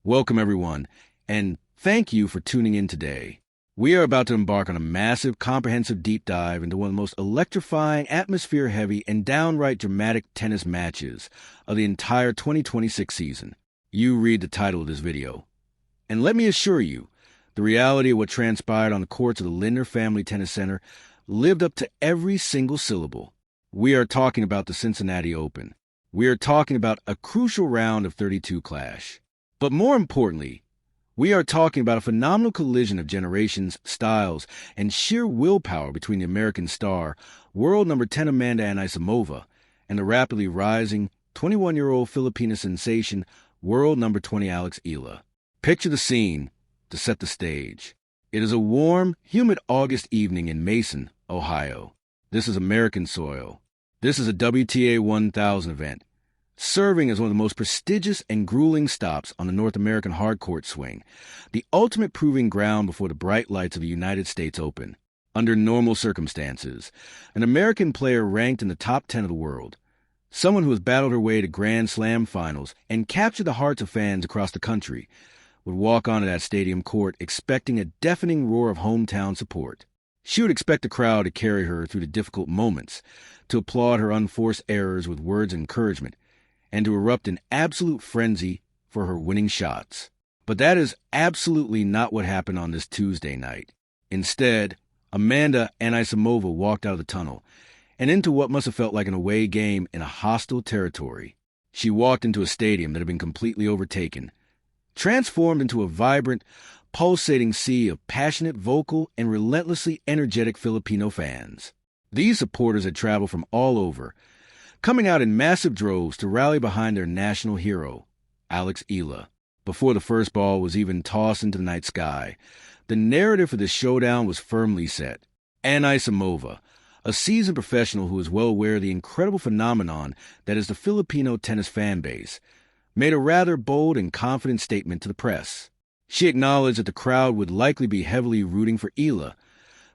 Welcome, everyone, and thank you for tuning in today. We are about to embark on a massive, comprehensive deep dive into one of the most electrifying, atmosphere-heavy, and downright dramatic tennis matches of the entire 2026 season. You read the title of this video. And let me assure you, the reality of what transpired on the courts of the Lindner Family Tennis Center lived up to every single syllable. We are talking about the Cincinnati Open. We are talking about a crucial round of 32 clash. But more importantly, we are talking about a phenomenal collision of generations, styles, and sheer willpower between the American star, world number 10 Amanda Anisimova, and the rapidly rising 21-year-old Filipino sensation, world number 20 Alex Eala. Picture the scene to set the stage. It is a warm, humid August evening in Mason, Ohio. This is American soil. This is a WTA 1000 event, serving as one of the most prestigious and grueling stops on the North American hardcourt swing, the ultimate proving ground before the bright lights of the United States Open. Under normal circumstances, an American player ranked in the top 10 of the world, someone who has battled her way to Grand Slam finals and captured the hearts of fans across the country, would walk onto that stadium court expecting a deafening roar of hometown support. She would expect the crowd to carry her through the difficult moments, to applaud her unforced errors with words of encouragement, and to erupt in absolute frenzy for her winning shots. But that is absolutely not what happened on this Tuesday night. Instead, Amanda Anisimova walked out of the tunnel and into what must have felt like an away game in a hostile territory. She walked into a stadium that had been completely overtaken, transformed into a vibrant, pulsating sea of passionate, vocal, and relentlessly energetic Filipino fans. These supporters had traveled from all over, coming out in massive droves to rally behind their national hero, Alex Eala. Before the first ball was even tossed into the night sky, the narrative for this showdown was firmly set. Anisimova, a seasoned professional who is well aware of the incredible phenomenon that is the Filipino tennis fan base, made a rather bold and confident statement to the press. She acknowledged that the crowd would likely be heavily rooting for Eala,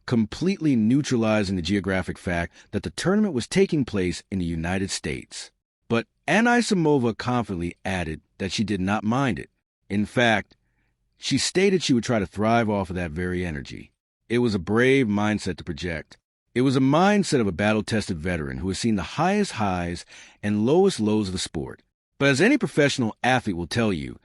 completely neutralizing the geographic fact that the tournament was taking place in the United States. But Anisimova confidently added that she did not mind it. In fact, she stated she would try to thrive off of that very energy. It was a brave mindset to project. It was a mindset of a battle-tested veteran who has seen the highest highs and lowest lows of the sport. But as any professional athlete will tell you,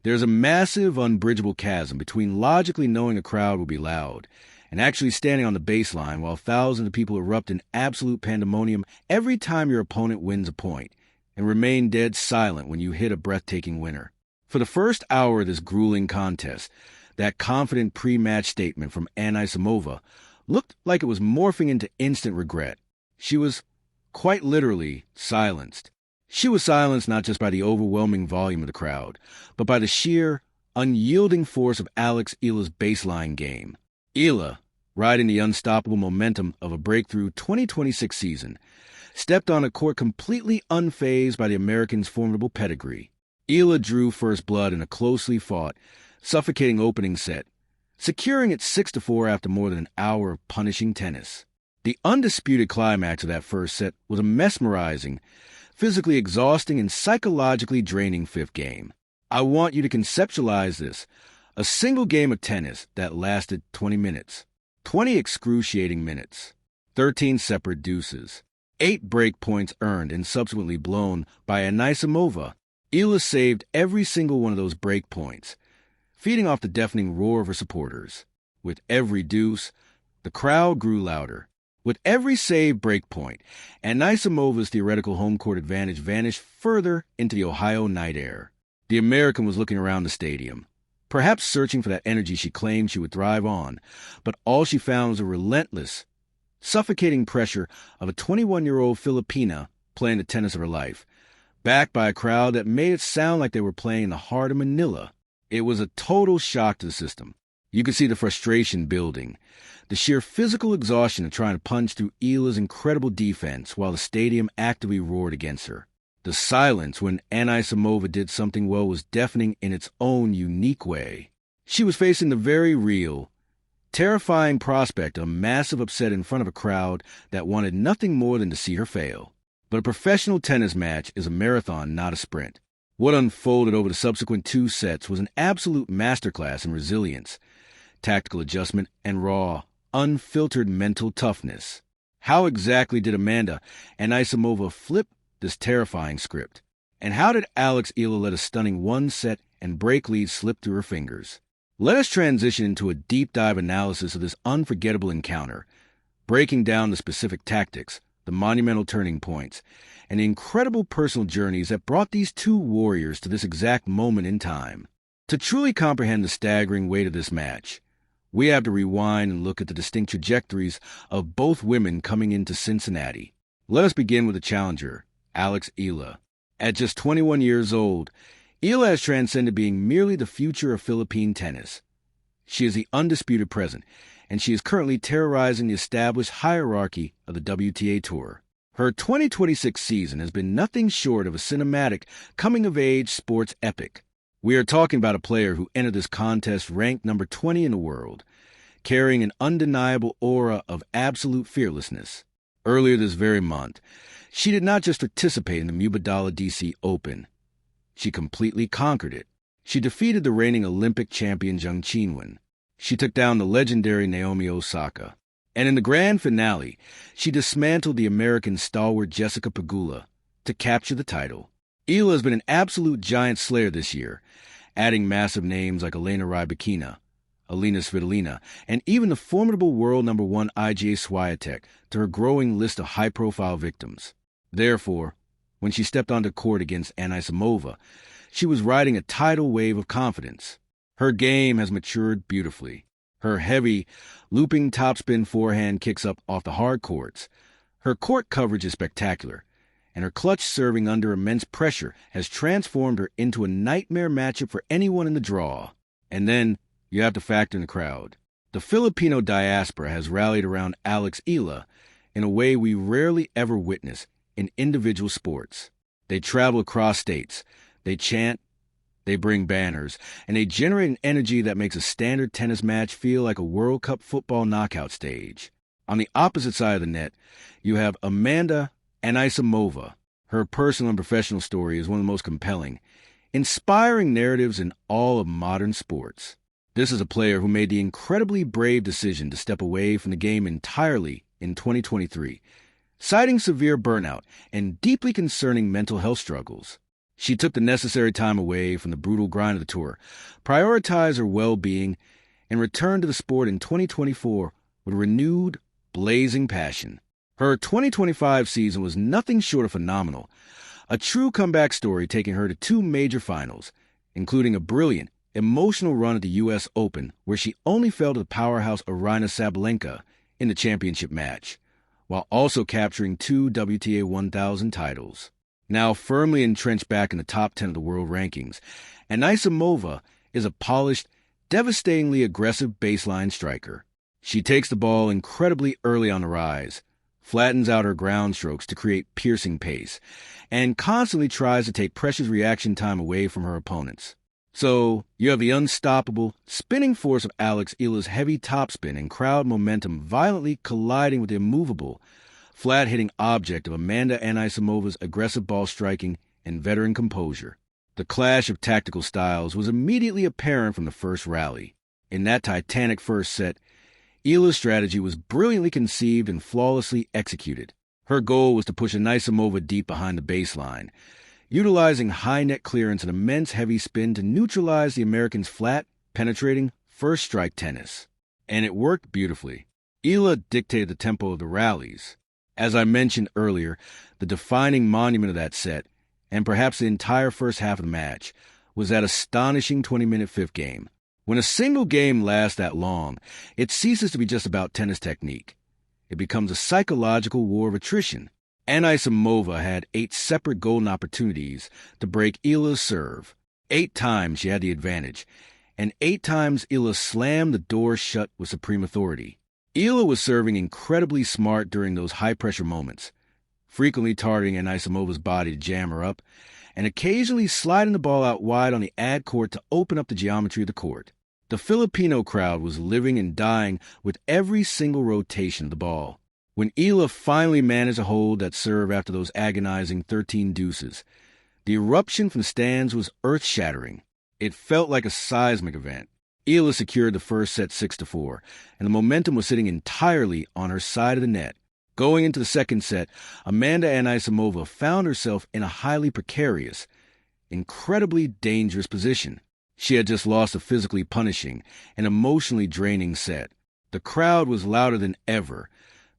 there's a massive, unbridgeable chasm between logically knowing a crowd will be loud and actually standing on the baseline while thousands of people erupt in absolute pandemonium every time your opponent wins a point and remain dead silent when you hit a breathtaking winner. For the first hour of this grueling contest, that confident pre-match statement from Anisimova looked like it was morphing into instant regret. She was, quite literally, silenced. She was silenced not just by the overwhelming volume of the crowd, but by the sheer, unyielding force of Alex Eala's baseline game. Eala, riding the unstoppable momentum of a breakthrough 2026 season, stepped on a court completely unfazed by the Americans' formidable pedigree. Eala drew first blood in a closely fought, suffocating opening set, securing it 6-4 after more than an hour of punishing tennis. The undisputed climax of that first set was a mesmerizing, physically exhausting, and psychologically draining fifth game. I want you to conceptualize this. A single game of tennis that lasted 20 minutes. 20 excruciating minutes. 13 separate deuces. 8 break points earned and subsequently blown by Anisimova. Eala saved every single one of those break points, feeding off the deafening roar of her supporters. With every deuce, the crowd grew louder. With every saved break point, Anisimova's theoretical home court advantage vanished further into the Ohio night air. The American was looking around the stadium, perhaps searching for that energy she claimed she would thrive on, but all she found was a relentless, suffocating pressure of a 21-year-old Filipina playing the tennis of her life, backed by a crowd that made it sound like they were playing in the heart of Manila. It was a total shock to the system. You could see the frustration building, the sheer physical exhaustion of trying to punch through Eala's incredible defense while the stadium actively roared against her. The silence when Anisimova did something well was deafening in its own unique way. She was facing the very real, terrifying prospect of a massive upset in front of a crowd that wanted nothing more than to see her fail. But a professional tennis match is a marathon, not a sprint. What unfolded over the subsequent 2 sets was an absolute masterclass in resilience, tactical adjustment, and raw, unfiltered mental toughness. How exactly did Amanda Anisimova flip this terrifying script? And how did Alex Eala let a stunning 1-set and break lead slip through her fingers? Let us transition into a deep dive analysis of this unforgettable encounter, breaking down the specific tactics, the monumental turning points, and the incredible personal journeys that brought these two warriors to this exact moment in time. To truly comprehend the staggering weight of this match, we have to rewind and look at the distinct trajectories of both women coming into Cincinnati. Let us begin with the challenger, Alex Eala. At just 21 years old, Eala has transcended being merely the future of Philippine tennis. She is the undisputed present, and she is currently terrorizing the established hierarchy of the WTA Tour. Her 2026 season has been nothing short of a cinematic, coming-of-age sports epic. We are talking about a player who entered this contest ranked number 20 in the world, carrying an undeniable aura of absolute fearlessness. Earlier this very month, she did not just participate in the Mubadala DC Open. She completely conquered it. She defeated the reigning Olympic champion Zheng Qinwen. She took down the legendary Naomi Osaka. And in the grand finale, she dismantled the American stalwart Jessica Pegula to capture the title. Eala has been an absolute giant slayer this year, adding massive names like Elena Rybakina, Alina Svitolina, and even the formidable world number 1 IGA Swiatek to her growing list of high-profile victims. Therefore, when she stepped onto court against Anisimova, she was riding a tidal wave of confidence. Her game has matured beautifully. Her heavy, looping topspin forehand kicks up off the hard courts. Her court coverage is spectacular, and her clutch serving under immense pressure has transformed her into a nightmare matchup for anyone in the draw. And then you have to factor in the crowd. The Filipino diaspora has rallied around Alex Eala in a way we rarely ever witness in individual sports. They travel across states, they chant, they bring banners, and they generate an energy that makes a standard tennis match feel like a World Cup football knockout stage. On the opposite side of the net, you have Amanda Anisimova. Her personal and professional story is one of the most compelling, inspiring narratives in all of modern sports. This is a player who made the incredibly brave decision to step away from the game entirely in 2023, citing severe burnout and deeply concerning mental health struggles. She took the necessary time away from the brutal grind of the tour, prioritized her well-being, and returned to the sport in 2024 with renewed, blazing passion. Her 2025 season was nothing short of phenomenal, a true comeback story taking her to 2 major finals, including a brilliant, emotional run at the U.S. Open where she only fell to the powerhouse Aryna Sabalenka in the championship match, while also capturing 2 WTA 1000 titles. Now firmly entrenched back in the top 10 of the world rankings, Anisimova is a polished, devastatingly aggressive baseline striker. She takes the ball incredibly early on the rise, flattens out her ground strokes to create piercing pace, and constantly tries to take precious reaction time away from her opponents. So, you have the unstoppable, spinning force of Alex Eala's heavy topspin and crowd momentum violently colliding with the immovable, flat-hitting object of Amanda Anisimova's aggressive ball striking and veteran composure. The clash of tactical styles was immediately apparent from the first rally. In that titanic first set, Eala's strategy was brilliantly conceived and flawlessly executed. Her goal was to push Anisimova deep behind the baseline, utilizing high net clearance and immense heavy spin to neutralize the American's flat, penetrating, first-strike tennis. And it worked beautifully. Eala dictated the tempo of the rallies. As I mentioned earlier, the defining monument of that set, and perhaps the entire first half of the match, was that astonishing 20-minute fifth game. When a single game lasts that long, it ceases to be just about tennis technique. It becomes a psychological war of attrition. Anisimova had 8 separate golden opportunities to break Eala's serve. 8 times she had the advantage, and 8 times Eala slammed the door shut with supreme authority. Eala was serving incredibly smart during those high-pressure moments, frequently targeting Anisimova's body to jam her up, and occasionally sliding the ball out wide on the ad court to open up the geometry of the court. The Filipino crowd was living and dying with every single rotation of the ball. When Eala finally managed to hold that serve after those agonizing 13 deuces, The eruption from the stands was earth-shattering. It felt like a seismic event. Eala secured the first set 6-4, and the momentum was sitting entirely on her side of the net. Going into the second set, Amanda Anisimova found herself in a highly precarious, incredibly dangerous position. She had just lost a physically punishing and emotionally draining set. The crowd was louder than ever,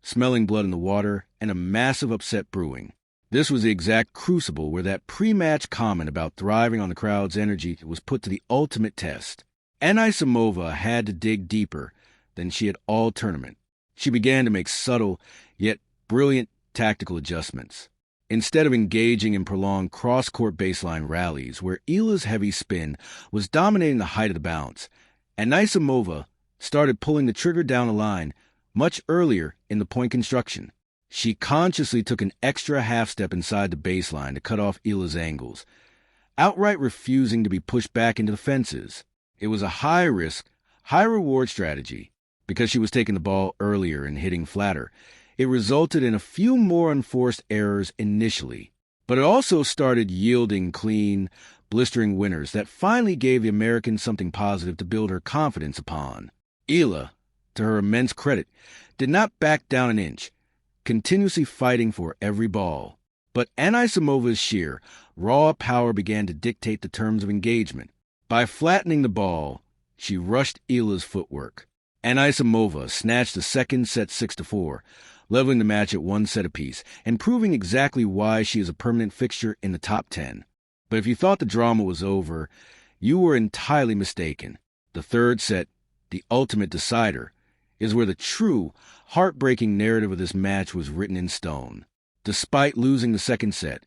smelling blood in the water and a massive upset brewing. This was the exact crucible where that pre-match comment about thriving on the crowd's energy was put to the ultimate test. Anisimova had to dig deeper than she had all tournament. She began to make subtle, yet brilliant tactical adjustments. Instead of engaging in prolonged cross-court baseline rallies where Eala's heavy spin was dominating the height of the bounce, Anisimova started pulling the trigger down the line much earlier in the point construction. She consciously took an extra half step inside the baseline to cut off Eala's angles, outright refusing to be pushed back into the fences. It was a high-risk, high-reward strategy. Because she was taking the ball earlier and hitting flatter, it resulted in a few more unforced errors initially, but it also started yielding clean, blistering winners that finally gave the American something positive to build her confidence upon. Eala, to her immense credit, did not back down an inch, continuously fighting for every ball. But Anisimova's sheer, raw power began to dictate the terms of engagement. By flattening the ball, she rushed Eala's footwork. Anisimova snatched the second set 6-4, leveling the match at 1 set apiece, and proving exactly why she is a permanent fixture in the top 10. But if you thought the drama was over, you were entirely mistaken. The third set, the ultimate decider, is where the true, heartbreaking narrative of this match was written in stone. Despite losing the second set,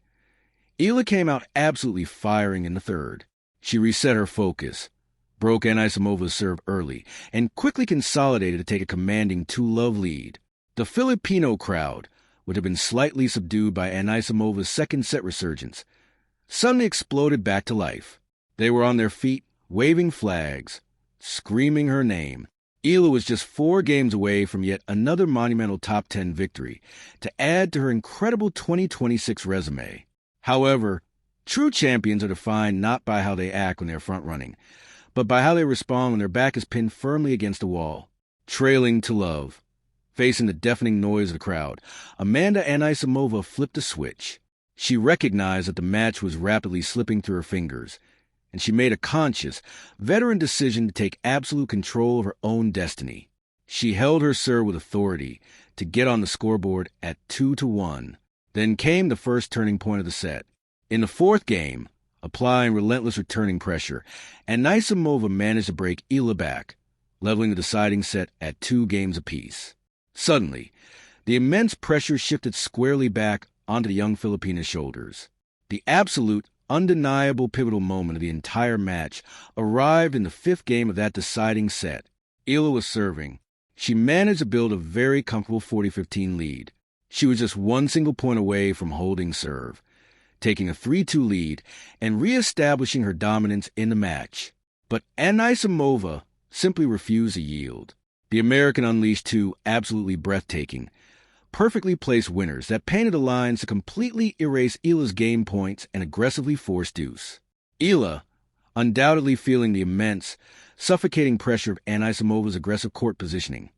Eala came out absolutely firing in the third. She reset her focus, broke Anisimova's serve early, and quickly consolidated to take a commanding 2-love lead. The Filipino crowd, which had been slightly subdued by Anisimova's second set resurgence, suddenly exploded back to life. They were on their feet, waving flags, screaming her name. Eala was just 4 games away from yet another monumental top 10 victory to add to her incredible 2026 resume. However, true champions are defined not by how they act when they're front-running, but by how they respond when their back is pinned firmly against the wall. Trailing to love, facing the deafening noise of the crowd, Amanda Anisimova flipped a switch. She recognized that the match was rapidly slipping through her fingers, and she made a conscious, veteran decision to take absolute control of her own destiny. She held her serve with authority to get on the scoreboard at 2-1. Then came the first turning point of the set. In the fourth game, applying relentless returning pressure, Anisimova managed to break Eala back, leveling the deciding set at 2 games apiece. Suddenly, the immense pressure shifted squarely back onto the young Filipina's shoulders. The absolute, undeniable pivotal moment of the entire match arrived in the 5th game of that deciding set. Eala was serving. She managed to build a very comfortable 40-15 lead. She was just 1 single point away from holding serve, taking a 3-2 lead and re-establishing her dominance in the match. But Anisimova simply refused to yield. The American unleashed 2 absolutely breathtaking, perfectly placed winners that painted the lines to completely erase Eala's game points and aggressively force deuce. Eala, undoubtedly feeling the immense, suffocating pressure of Anisimova's aggressive court positioning,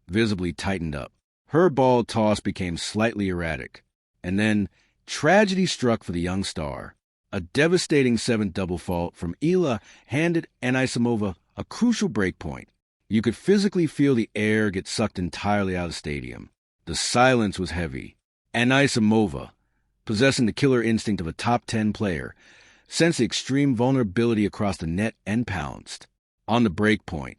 visibly tightened up. Her ball toss became slightly erratic, and then tragedy struck for the young star. A devastating 7th double fault from Eala handed Anisimova a crucial break point. You could physically feel the air get sucked entirely out of the stadium. The silence was heavy. Anisimova, possessing the killer instinct of a top 10 player, sensed the extreme vulnerability across the net and pounced. On the break point,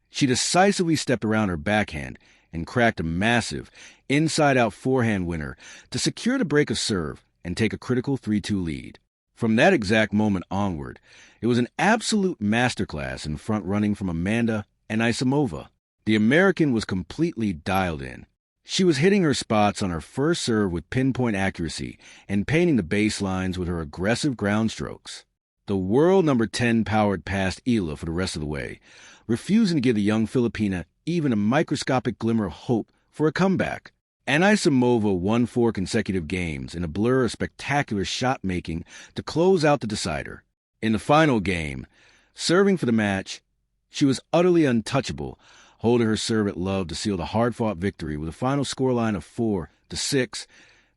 she decisively stepped around her backhand and cracked a massive, inside-out forehand winner to secure the break of serve and take a critical 3-2 lead. From that exact moment onward, it was an absolute masterclass in front-running from Amanda Anisimova. The American was completely dialed in. She was hitting her spots on her first serve with pinpoint accuracy and painting the baselines with her aggressive ground strokes. The world number 10 powered past Eala for the rest of the way, refusing to give the young Filipina even a microscopic glimmer of hope for a comeback. Anisimova won 4 consecutive games in a blur of spectacular shot-making to close out the decider. In the final game, serving for the match, she was utterly untouchable, holding her serve at love to seal the hard-fought victory with a final scoreline of 4-6,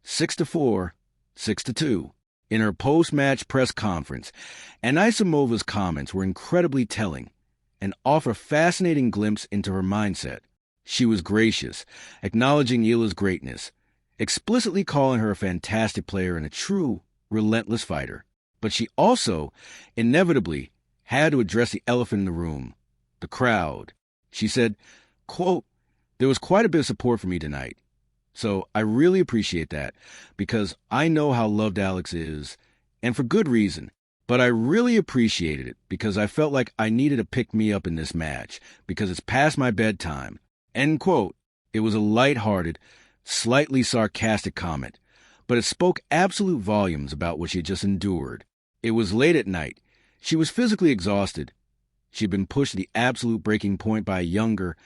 6-4, 6-2. In her post-match press conference, Anisimova's comments were incredibly telling and offer a fascinating glimpse into her mindset. She was gracious, acknowledging Eala's greatness, explicitly calling her a fantastic player and a true, relentless fighter. But she also, inevitably, had to address the elephant in the room, the crowd. She said, quote, "There was quite a bit of support for me tonight. So I really appreciate that, because I know how loved Alex is, and for good reason. But I really appreciated it because I felt like I needed to pick me up in this match, because it's past my bedtime." End quote. It was a light-hearted, slightly sarcastic comment, but it spoke absolute volumes about what she had just endured. It was late at night. She was physically exhausted. She had been pushed to the absolute breaking point by a younger,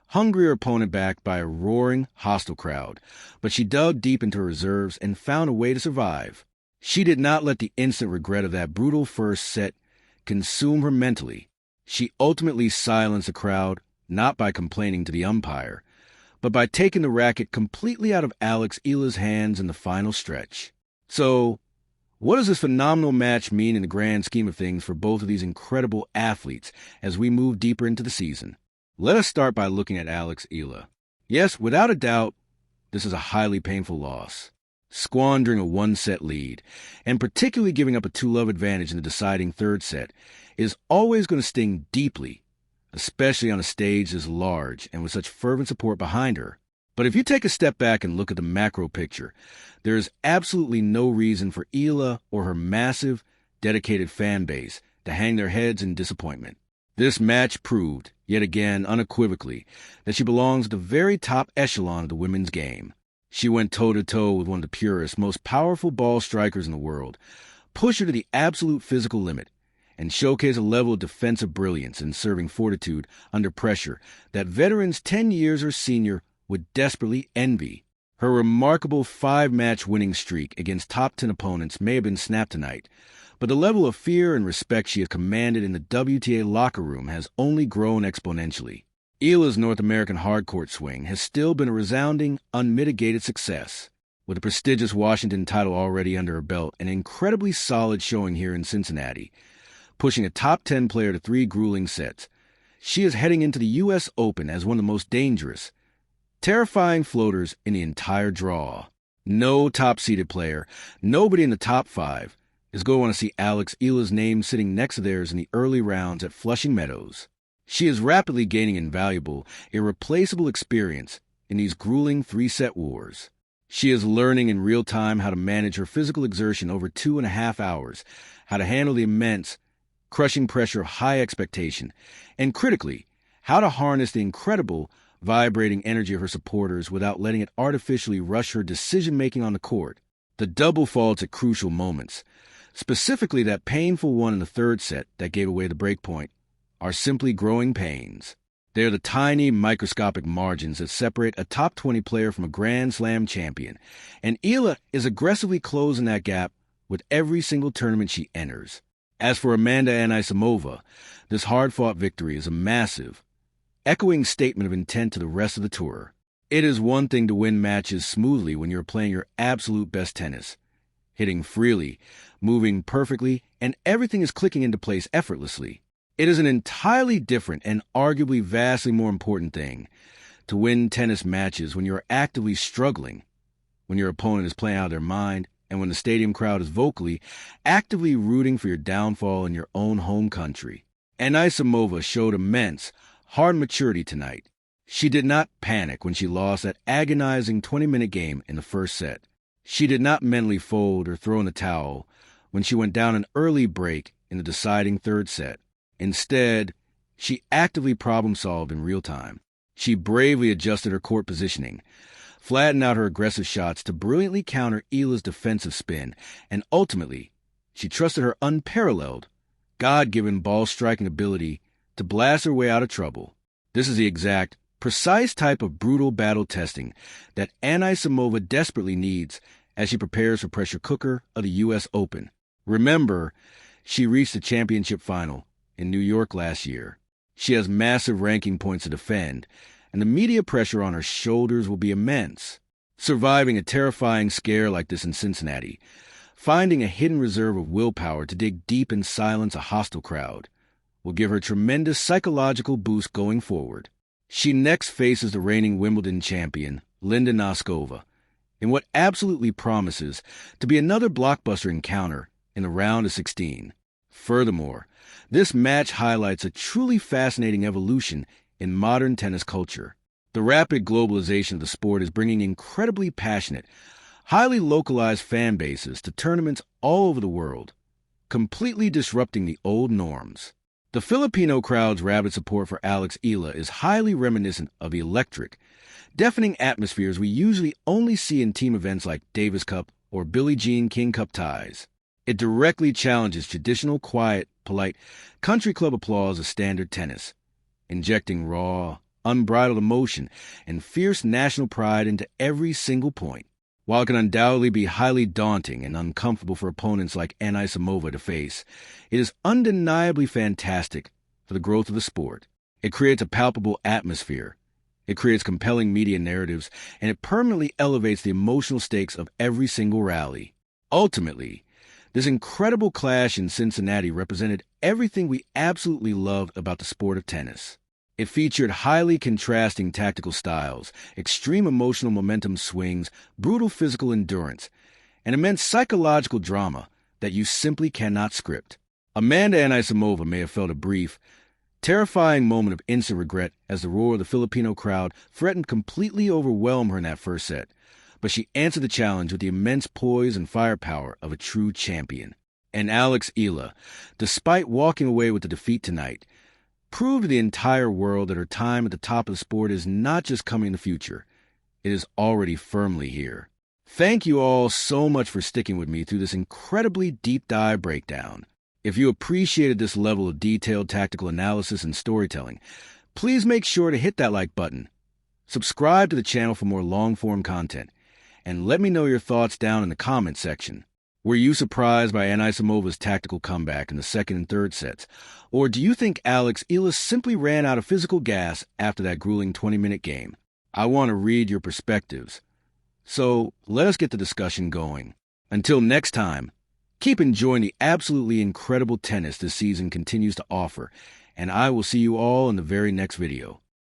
hungrier opponent backed by a roaring, hostile crowd, but she dug deep into her reserves and found a way to survive. She did not let the instant regret of that brutal first set consume her mentally. She ultimately silenced the crowd, not by complaining to the umpire, but by taking the racket completely out of Alex Eala's hands in the final stretch. So, what does this phenomenal match mean in the grand scheme of things for both of these incredible athletes as we move deeper into the season? Let us start by looking at Alex Eala. Yes, without a doubt, this is a highly painful loss. Squandering a 1-set lead, and particularly giving up a 2-love advantage in the deciding third set, is always going to sting deeply, especially on a stage as large and with such fervent support behind her. But if you take a step back and look at the macro picture, there is absolutely no reason for Eala or her massive, dedicated fan base to hang their heads in disappointment. This match proved, yet again unequivocally, that she belongs at the very top echelon of the women's game. She went toe-to-toe with one of the purest, most powerful ball strikers in the world, pushed her to the absolute physical limit, and showcased a level of defensive brilliance and serving fortitude under pressure that veterans 10 years her senior would desperately envy. Her remarkable 5-match winning streak against top 10 opponents may have been snapped tonight, but the level of fear and respect she has commanded in the WTA locker room has only grown exponentially. Eala's North American hardcourt swing has still been a resounding, unmitigated success. With a prestigious Washington title already under her belt, an incredibly solid showing here in Cincinnati, pushing a top 10 player to 3 grueling sets, she is heading into the U.S. Open as one of the most dangerous, terrifying floaters in the entire draw. No top-seeded player, nobody in the top 5, is going to want to see Alex Eala's name sitting next to theirs in the early rounds at Flushing Meadows. She is rapidly gaining invaluable, irreplaceable experience in these grueling 3-set wars. She is learning in real time how to manage her physical exertion over 2.5 hours, how to handle the immense, crushing pressure of high expectation, and critically, how to harness the incredible, vibrating energy of her supporters without letting it artificially rush her decision-making on the court. The double faults at crucial moments, specifically that painful one in the third set that gave away the breakpoint, are simply growing pains. They are the tiny, microscopic margins that separate a top 20 player from a Grand Slam champion, and Eala is aggressively closing that gap with every single tournament she enters. As for Amanda Anisimova, this hard-fought victory is a massive, echoing statement of intent to the rest of the tour. It is one thing to win matches smoothly when you're playing your absolute best tennis, hitting freely, moving perfectly, and everything is clicking into place effortlessly. It is an entirely different and arguably vastly more important thing to win tennis matches when you are actively struggling, when your opponent is playing out of their mind, and when the stadium crowd is vocally, actively rooting for your downfall in your own home country. Anisimova showed immense, hard maturity tonight. She did not panic when she lost that agonizing 20-minute game in the first set. She did not mentally fold or throw in the towel when she went down an early break in the deciding third set. Instead, she actively problem-solved in real time. She bravely adjusted her court positioning, flattened out her aggressive shots to brilliantly counter Eala's defensive spin, and ultimately, she trusted her unparalleled, God-given ball-striking ability to blast her way out of trouble. This is the exact precise type of brutal battle testing that Anisimova desperately needs as she prepares for pressure cooker of the U.S. Open. Remember, she reached the championship final in New York last year. She has massive ranking points to defend, and the media pressure on her shoulders will be immense. Surviving a terrifying scare like this in Cincinnati, finding a hidden reserve of willpower to dig deep and silence a hostile crowd, will give her tremendous psychological boost going forward. She next faces the reigning Wimbledon champion, Linda Noskova, in what absolutely promises to be another blockbuster encounter in the round of 16. Furthermore, this match highlights a truly fascinating evolution in modern tennis culture. The rapid globalization of the sport is bringing incredibly passionate, highly localized fan bases to tournaments all over the world, completely disrupting the old norms. The Filipino crowd's rabid support for Alex Eala is highly reminiscent of the electric, deafening atmospheres we usually only see in team events like Davis Cup or Billie Jean King Cup ties. It directly challenges traditional, quiet, polite country club applause of standard tennis, injecting raw, unbridled emotion and fierce national pride into every single point. While it can undoubtedly be highly daunting and uncomfortable for opponents like Anisimova to face, it is undeniably fantastic for the growth of the sport. It creates a palpable atmosphere. It creates compelling media narratives, and it permanently elevates the emotional stakes of every single rally. Ultimately, this incredible clash in Cincinnati represented everything we absolutely loved about the sport of tennis. It featured highly contrasting tactical styles, extreme emotional momentum swings, brutal physical endurance, and immense psychological drama that you simply cannot script. Amanda Anisimova may have felt a brief, terrifying moment of instant regret as the roar of the Filipino crowd threatened to completely overwhelm her in that first set, but she answered the challenge with the immense poise and firepower of a true champion. And Alex Eala, despite walking away with the defeat tonight, proved to the entire world that her time at the top of the sport is not just coming in the future, it is already firmly here. Thank you all so much for sticking with me through this incredibly deep dive breakdown. If you appreciated this level of detailed tactical analysis and storytelling, please make sure to hit that like button. Subscribe to the channel for more long-form content, and let me know your thoughts down in the comment section. Were you surprised by Anisimova's tactical comeback in the second and third sets? Or do you think Alex Eala simply ran out of physical gas after that grueling 20-minute game? I want to read your perspectives. So let us get the discussion going. Until next time, keep enjoying the absolutely incredible tennis this season continues to offer, and I will see you all in the very next video.